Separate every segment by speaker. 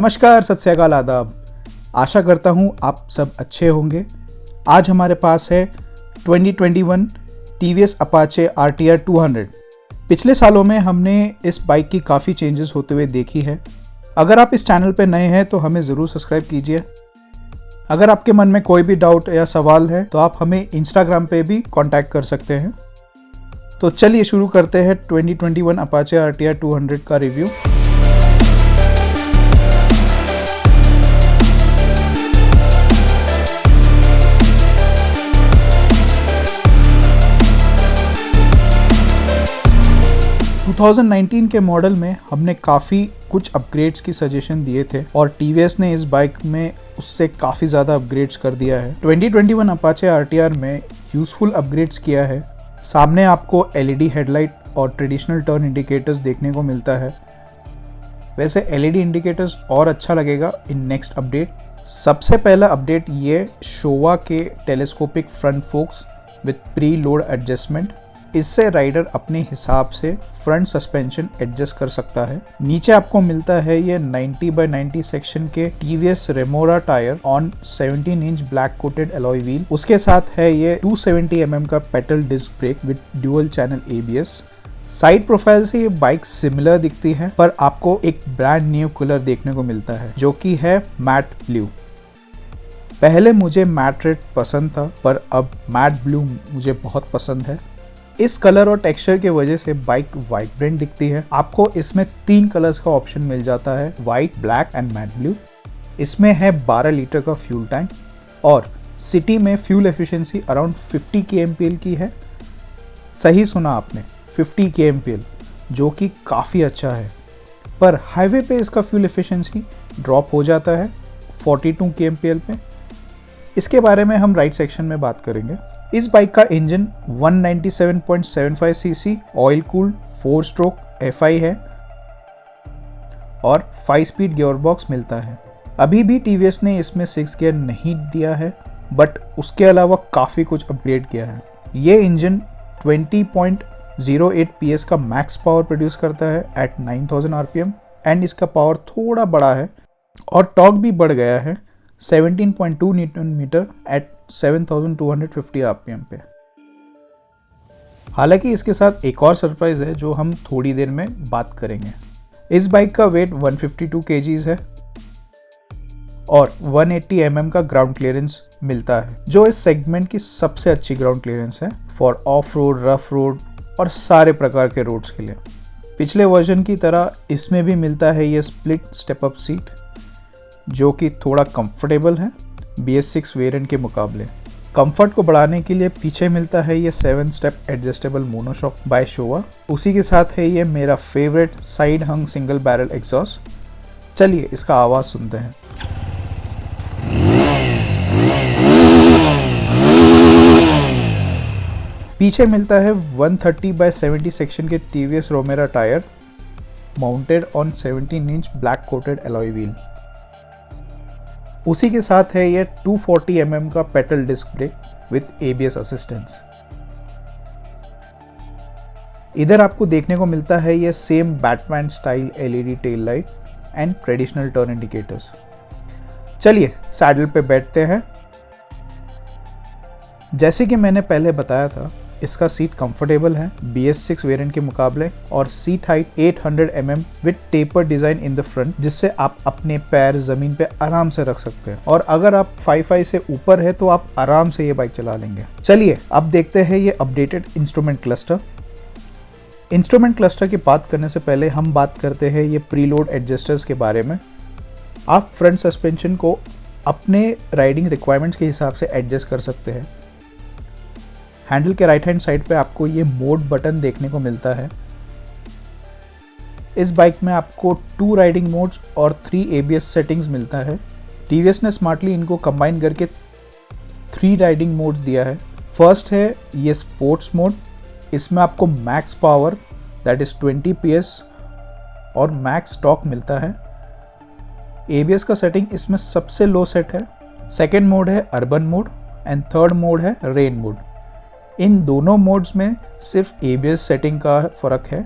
Speaker 1: नमस्कार, सत श्री अकाल, आदाब। आशा करता हूँ आप सब अच्छे होंगे। आज हमारे पास है 2021 TVS Apache RTR 200। पिछले सालों में हमने इस बाइक की काफ़ी चेंजेस होते हुए देखी है। अगर आप इस चैनल पर नए हैं तो हमें ज़रूर सब्सक्राइब कीजिए। अगर आपके मन में कोई भी डाउट या सवाल है तो आप हमें इंस्टाग्राम पे भी कांटेक्ट कर सकते हैं। तो चलिए शुरू करते हैं 2021 Apache RTR 200 का रिव्यू। टू 2019 के मॉडल में हमने काफ़ी कुछ अपग्रेड्स की सजेशन दिए थे और TVS ने इस बाइक में उससे काफ़ी ज़्यादा अपग्रेड्स कर दिया है। 2021 Apache RTR में यूज़फुल अपग्रेड्स किया है। सामने आपको LED हेडलाइट और ट्रेडिशनल टर्न इंडिकेटर्स देखने को मिलता है। वैसे LED इंडिकेटर्स और अच्छा लगेगा इन नेक्स्ट अपडेट। सबसे पहला अपडेट ये शोवा के telescopic front focus with pre load adjustment. इससे राइडर अपने हिसाब से फ्रंट सस्पेंशन एडजस्ट कर सकता है। नीचे आपको मिलता है ये 90/90 सेक्शन के TVS Remora tyre on 17 inch black coated alloy wheel. उसके साथ है ये 270 mm का pedal disc brake with dual channel ABS। Side profile से ये बाइक सिमिलर दिखती है, पर आपको एक ब्रांड न्यू कलर देखने को मिलता है जो कि है मैट ब्लू। पहले मुझे मैट रेड पसंद था, पर अब मैट ब्लू मुझे बहुत पसंद है। इस कलर और टेक्सचर की वजह से बाइक वाइब्रेंट दिखती है। आपको इसमें 3 कलर्स का ऑप्शन मिल जाता है, white, black and mat blue. इसमें है 12 लीटर का फ्यूल टैंक और सिटी में फ्यूल एफिशिएंसी अराउंड 50 kmpl की है। सही सुना आपने, 50 kmpl, जो कि काफ़ी अच्छा है। पर हाईवे पे इसका फ्यूल एफिशिएंसी ड्रॉप हो जाता है 42 kmpl पे। इसके बारे में हम राइट सेक्शन में बात करेंगे। इस बाइक का engine 197.75 cc oil cooled 4 stroke FI है और 5 स्पीड गियरबॉक्स मिलता है। अभी भी TVS ने इसमें 6 गियर नहीं दिया है, बट उसके अलावा काफ़ी कुछ अपग्रेड किया है। ये इंजन 20.08 PS का मैक्स पावर प्रोड्यूस करता है एट 9000 RPM एंड इसका पावर थोड़ा बड़ा है और टॉर्क भी बढ़ गया है 17.2 Nm एट 7250 RPM पे। हालांकि इसके साथ एक और सरप्राइज है जो हम थोड़ी देर में बात करेंगे। इस बाइक का वेट 152 kgs है और 180 mm का ग्राउंड क्लियरेंस मिलता है, जो इस सेगमेंट की सबसे अच्छी ग्राउंड क्लियरेंस है for of road, rough road और सारे प्रकार के रोड्स के लिए। पिछले वर्जन की तरह इसमें भी मिलता है ये स्प्लिट स्टेप अप सीट, जो कि थोड़ा कंफर्टेबल है BS6 वेरिएंट के मुकाबले। कंफर्ट को बढ़ाने के लिए पीछे मिलता है ये 7 step adjustable monoshock by Showa. उसी के साथ है ये मेरा favourite side hung single barrel exhaust. चलिए इसका आवाज सुनते हैं। पीछे मिलता है 130/70 सेक्शन के TVS Remora tyre mounted on 17 inch black coated alloy wheel. उसी के साथ है ये 240 mm का pedal disc brake with ABS assistance. इधर आपको देखने को मिलता है ये same Batman style LED tail light and traditional turn indicators. चलिए सैडल पे बैठते हैं। जैसे कि मैंने पहले बताया था, इसका सीट कंफर्टेबल है BS6 वेरिएंट के मुकाबले और seat height 800 mm with taper design in the front, जिससे आप अपने पैर जमीन पे आराम से रख सकते हैं। और अगर आप 5.5 से ऊपर है तो आप आराम से ये बाइक चला लेंगे। चलिए अब देखते हैं ये updated instrument cluster. Instrument cluster की बात करने से पहले हम बात करते हैं ये प्रीलोड एडजस्टर्स के बारे में। आप फ्रंट सस्पेंशन को अपने राइडिंग रिक्वायरमेंट्स के हिसाब से एडजस्ट कर सकते हैं। हैंडल के राइट हैंड साइड पे आपको ये मोड बटन देखने को मिलता है। इस बाइक में आपको 2 राइडिंग मोड्स और 3 ABS सेटिंग्स मिलता है। TVS ने स्मार्टली इनको कंबाइन करके 3 राइडिंग मोड्स दिया है। फर्स्ट है ये स्पोर्ट्स मोड। इसमें आपको max power that is 20 PS और मैक्स टॉर्क मिलता है। ABS का सेटिंग इसमें सबसे लो सेट है। सेकेंड मोड है urban mode and third mode है रेन मोड। इन दोनों मोड्स में सिर्फ ABS सेटिंग का फ़र्क है।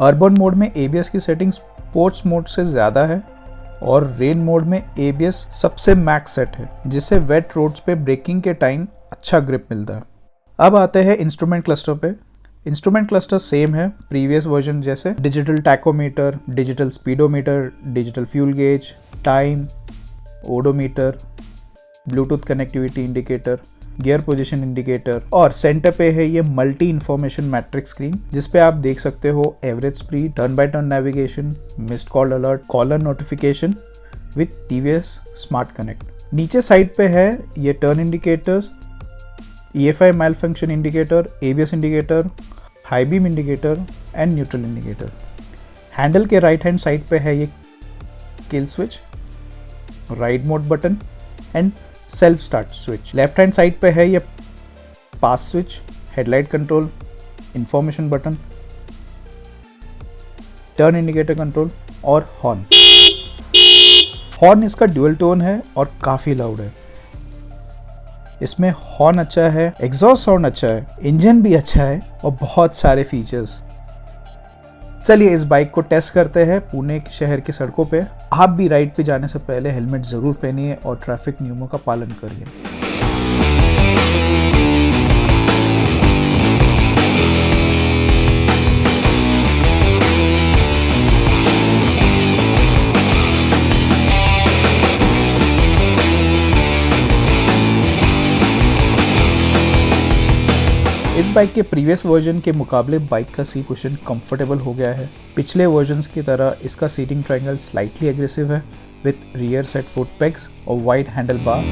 Speaker 1: अर्बन मोड में ABS की सेटिंग स्पोर्ट्स मोड से ज़्यादा है और रेन मोड में ABS सबसे मैक्स सेट है, जिससे वेट रोड्स पे ब्रेकिंग के टाइम अच्छा ग्रिप मिलता है। अब आते हैं इंस्ट्रूमेंट क्लस्टर पे। इंस्ट्रूमेंट क्लस्टर सेम है प्रीवियस वर्जन जैसे, digital tachometer, digital speedometer, digital fuel gauge, time, odometer, Bluetooth connectivity indicator, gear position indicator, और सेंटर पे है ये मल्टी इंफॉर्मेशन मैट्रिक्स स्क्रीन, जिसपे आप देख सकते हो average speed, turn by turn navigation, missed call alert, caller notification with TVS smart connect. नीचे साइड पे है ये turn indicators, EFI malfunction indicator, ABS indicator, high beam indicator and neutral indicator. Handle के right hand side पे है ये kill switch, ride mode button and self start switch. Left hand side पे है ये pass switch, headlight control, information button, turn indicator control और horn. Horn इसका dual tone है और काफी लाउड है। इसमें हॉर्न अच्छा है, एग्जॉस्ट साउंड अच्छा है, इंजन भी अच्छा है और बहुत सारे फीचर्स। चलिए इस बाइक को टेस्ट करते हैं पुणे शहर की सड़कों पे। आप भी राइड पे जाने से पहले हेलमेट ज़रूर पहनिए और ट्रैफिक नियमों का पालन करिए। इस बाइक के प्रीवियस वर्जन के मुकाबले बाइक का सीट कुशन कंफर्टेबल हो गया है। पिछले वर्जन्स की तरह इसका सीटिंग ट्रायंगल स्लाइटली एग्रेसिव है with rear set foot pegs और वाइड हैंडल बार।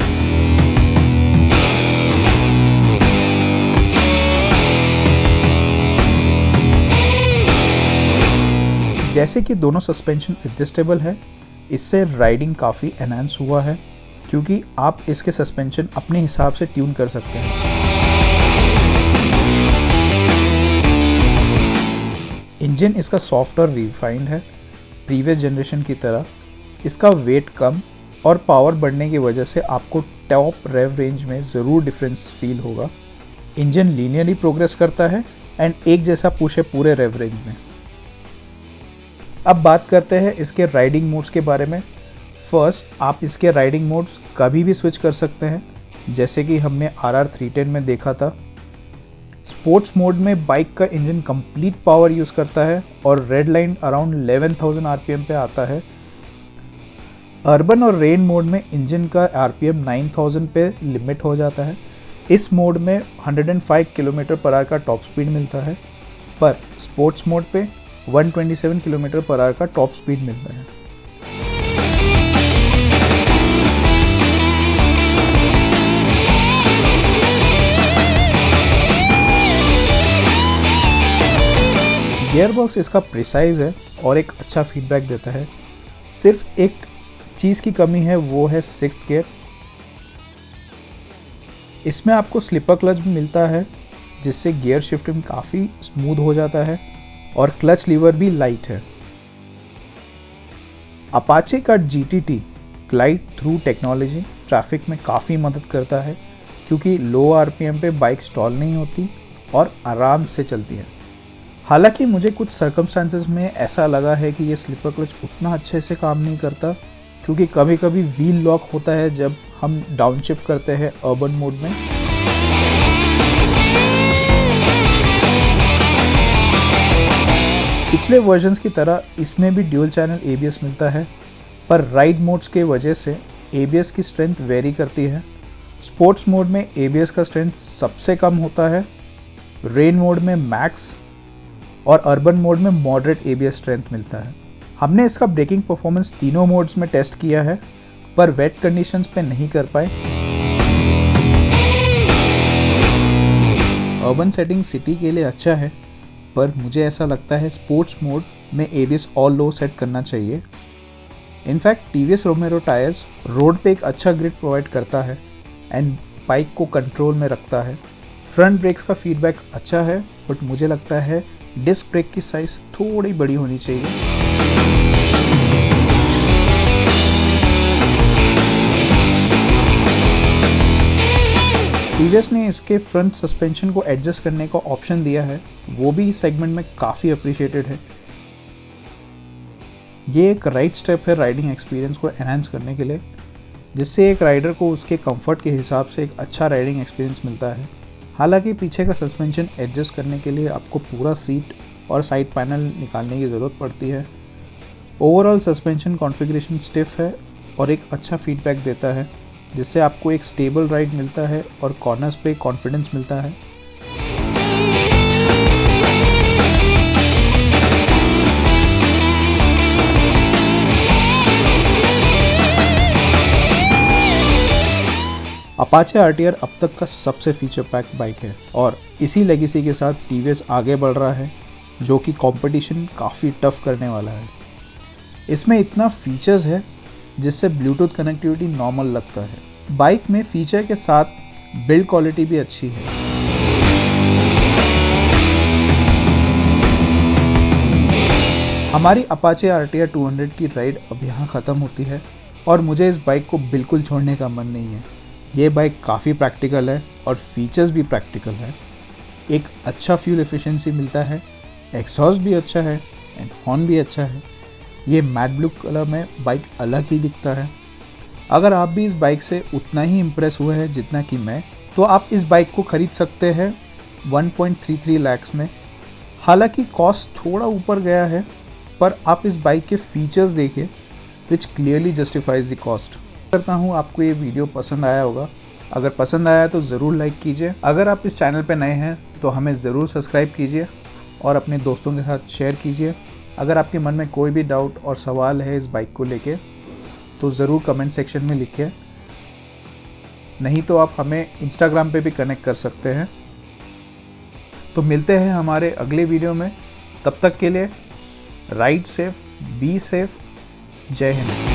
Speaker 1: जैसे कि दोनों सस्पेंशन एडजस्टेबल है, इससे राइडिंग काफ़ी एनहांस हुआ है क्योंकि आप इसके सस्पेंशन अपने हिसाब से ट्यून कर सकते हैं। इंजन इसका सॉफ्ट और रिफाइंड है। प्रीवियस जनरेशन की तरह इसका वेट कम और पावर बढ़ने की वजह से आपको टॉप रेव रेंज में ज़रूर डिफरेंस फील होगा। इंजन लीनियरली प्रोग्रेस करता है एंड एक जैसा पुश है पूरे रेव रेंज में। अब बात करते हैं इसके राइडिंग मोड्स के बारे में। फर्स्ट, आप इसके राइडिंग मोड्स कभी भी स्विच कर सकते हैं, जैसे कि हमने RR 310 में देखा था। स्पोर्ट्स मोड में बाइक का इंजन कंप्लीट पावर यूज़ करता है और रेड लाइन अराउंड 11,000 RPM पे आता है। अर्बन और रेन मोड में इंजन का RPM 9,000 पे लिमिट हो जाता है। इस मोड में 105 km/h का टॉप स्पीड मिलता है, पर स्पोर्ट्स मोड पे 127 km/h का टॉप स्पीड मिलता है। गियरबॉक्स इसका प्रिसाइज है और एक अच्छा फीडबैक देता है। सिर्फ एक चीज़ की कमी है, वो है 6th गियर। इसमें आपको स्लिपर क्लच भी मिलता है, जिससे गियर शिफ्टिंग काफ़ी स्मूथ हो जाता है और क्लच लीवर भी लाइट है। अपाचे का GTT glide through technology traffic में काफ़ी मदद करता है क्योंकि लो RPM पे बाइक स्टॉल नहीं होती और आराम से चलती है। हालांकि मुझे कुछ सर्कमस्टांसेस में ऐसा लगा है कि ये स्लिपर क्लच उतना अच्छे से काम नहीं करता क्योंकि कभी कभी व्हील लॉक होता है जब हम डाउनशिफ्ट करते हैं अर्बन मोड में। पिछले वर्जन्स की तरह इसमें भी ड्यूल चैनल ABS मिलता है, पर राइड मोड्स के वजह से ABS की स्ट्रेंथ वेरी करती है। स्पोर्ट्स मोड में ABS का स्ट्रेंथ सबसे कम होता है, रेन मोड में मैक्स और अर्बन मोड में मॉडरेट ABS स्ट्रेंथ मिलता है। हमने इसका ब्रेकिंग परफॉर्मेंस तीनों मोड्स में टेस्ट किया है, पर वेट कंडीशंस पे नहीं कर पाए। अर्बन सेटिंग सिटी के लिए अच्छा है, पर मुझे ऐसा लगता है स्पोर्ट्स मोड में ABS और लो सेट करना चाहिए। इनफैक्ट TVS रोमेरो टायर्स रोड पे एक अच्छा ग्रिप प्रोवाइड करता है एंड बाइक को कंट्रोल में रखता है। फ्रंट ब्रेक्स का फीडबैक अच्छा है, बट मुझे लगता है डिस्क ब्रेक की साइज थोड़ी बड़ी होनी चाहिए। TVS ने इसके फ्रंट सस्पेंशन को एडजस्ट करने का ऑप्शन दिया है, वो भी इस सेगमेंट में काफ़ी अप्रिशिएटेड है। ये एक राइट स्टेप है राइडिंग एक्सपीरियंस को एनहांस करने के लिए, जिससे एक राइडर को उसके कंफर्ट के हिसाब से एक अच्छा राइडिंग एक्सपीरियंस मिलता है। हालांकि पीछे का सस्पेंशन एडजस्ट करने के लिए आपको पूरा सीट और साइड पैनल निकालने की ज़रूरत पड़ती है। ओवरऑल सस्पेंशन कॉन्फ़िगरेशन स्टिफ है और एक अच्छा फीडबैक देता है, जिससे आपको एक स्टेबल राइड मिलता है और कॉर्नर्स पे कॉन्फिडेंस मिलता है। अपाचे आरटीआर अब तक का सबसे फीचर पैक बाइक है और इसी लेगेसी के साथ टीवीएस आगे बढ़ रहा है, जो कि कंपटीशन काफ़ी टफ करने वाला है। इसमें इतना फीचर्स है जिससे ब्लूटूथ कनेक्टिविटी नॉर्मल लगता है। बाइक में फीचर के साथ बिल्ड क्वालिटी भी अच्छी है। हमारी अपाचे आरटीआर 200 की राइड अब यहाँ ख़त्म होती है और मुझे इस बाइक को बिल्कुल छोड़ने का मन नहीं है। ये बाइक काफ़ी प्रैक्टिकल है और फीचर्स भी प्रैक्टिकल है। एक अच्छा फ्यूल एफिशिएंसी मिलता है, एग्जॉस्ट भी अच्छा है एंड हॉर्न भी अच्छा है। ये मैट ब्लू कलर में बाइक अलग ही दिखता है। अगर आप भी इस बाइक से उतना ही इम्प्रेस हुए हैं जितना कि मैं, तो आप इस बाइक को ख़रीद सकते हैं 1.33 लाख में। हालांकि कॉस्ट थोड़ा ऊपर गया है, पर आप इस बाइक के फीचर्स देखिए विच क्लियरली जस्टिफाइज द कॉस्ट। करता हूँ आपको ये वीडियो पसंद आया होगा। अगर पसंद आया तो ज़रूर लाइक कीजिए। अगर आप इस चैनल पर नए हैं तो हमें ज़रूर सब्सक्राइब कीजिए और अपने दोस्तों के साथ शेयर कीजिए। अगर आपके मन में कोई भी डाउट और सवाल है इस बाइक को लेके तो ज़रूर कमेंट सेक्शन में लिखिए। नहीं तो आप हमें इंस्टाग्राम पे भी कनेक्ट कर सकते हैं। तो मिलते हैं हमारे अगले वीडियो में। तब तक के लिए राइड सेफ, बी सेफ, जय हिंद।